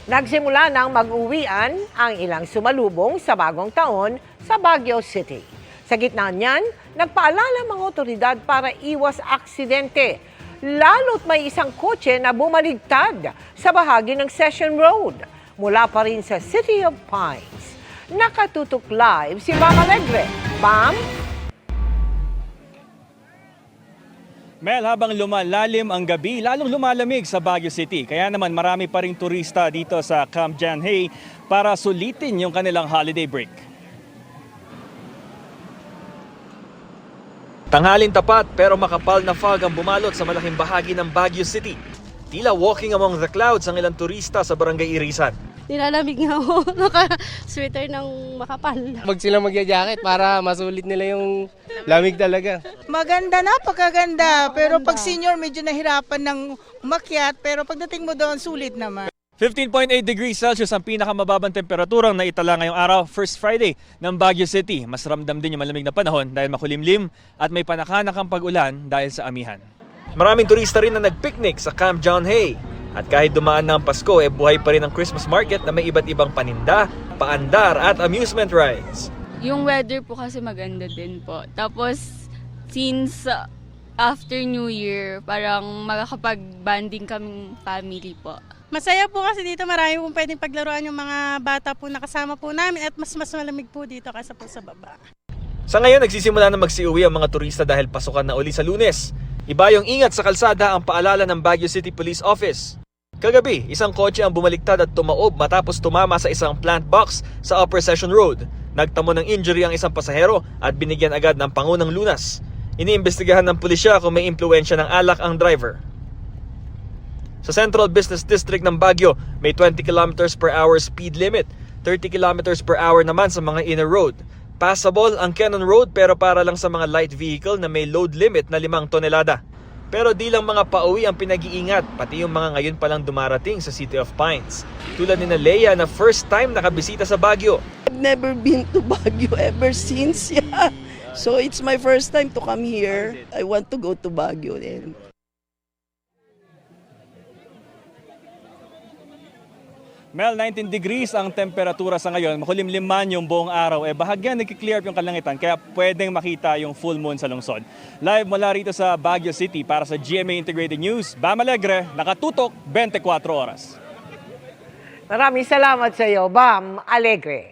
Nagsimula ng mag-uwian ang ilang sumalubong sa bagong taon sa Baguio City. Sa gitna niyan, nagpaalala mga otoridad para iwas aksidente. Lalo't may isang kotse na bumaligtad sa bahagi ng Session Road. Mula pa rin sa City of Pines. Nakatutok live si Bam Alegre. Bam? Mel, habang lumalalim ang gabi, lalong lumalamig sa Baguio City. Kaya naman marami pa ring turista dito sa Camp John Hay para sulitin yung kanilang holiday break. Tanghalin tapat pero makapal na fog ang bumalot sa malaking bahagi ng Baguio City. Tila walking among the clouds ang ilang turista sa Barangay Irisan. Nilalamig nga ako, naka-sweater ng makapal. Wag silang magja-jacket para masulit nila yung lamig talaga. Maganda, napakaganda. Pero pag senior, medyo nahirapan ng umakyat. Pero pagdating mo doon, sulit naman. 15.8 degrees Celsius ang pinakamababang temperaturang naitala ngayong araw, First Friday ng Baguio City. Mas ramdam din yung malamig na panahon dahil makulimlim at may panakanakang pag-ulan dahil sa amihan. Maraming turista rin na nagpicnic sa Camp John Hay. At kahit dumaan na ang Pasko, buhay pa rin ang Christmas market na may iba't ibang paninda, paandar at amusement rides. Yung weather po kasi maganda din po. Tapos, since after New Year, parang makakapag-banding kaming family po. Masaya po kasi dito, marami pong pwedeng paglaruan yung mga bata po nakasama po namin at mas malamig po dito kaysa po sa baba. Sa ngayon, nagsisimula na magsiuwi ang mga turista dahil pasukan na uli sa Lunes. Iba yung ingat sa kalsada ang paalala ng Baguio City Police Office. Kagabi, isang kotse ang bumaliktad at tumaob matapos tumama sa isang plant box sa Upper Session Road. Nagtamo ng injury ang isang pasahero at binigyan agad ng pangunang lunas. Iniimbestigahan ng pulisya kung may impluwensya ng alak ang driver. Sa Central Business District ng Baguio, may 20 km per hour speed limit, 30 km per hour naman sa mga inner road. Passable ang Cannon Road pero para lang sa mga light vehicle na may load limit na 5 tonelada. Pero di lang mga pauwi ang pinag-iingat, pati yung mga ngayon palang dumarating sa City of Pines. Tulad ni Leia na first time nakabisita sa Baguio. I've never been to Baguio ever since. Yeah. So it's my first time to come here. I want to go to Baguio then. Mel, 19 degrees ang temperatura sa ngayon. Makulimlim man yung buong araw. Bahagyan nagki-clear up yung kalangitan kaya pwedeng makita yung full moon sa lungsod. Live mula rito sa Baguio City para sa GMA Integrated News, Bam Alegre, nakatutok 24 oras. Maraming salamat sa iyo, Bam Alegre.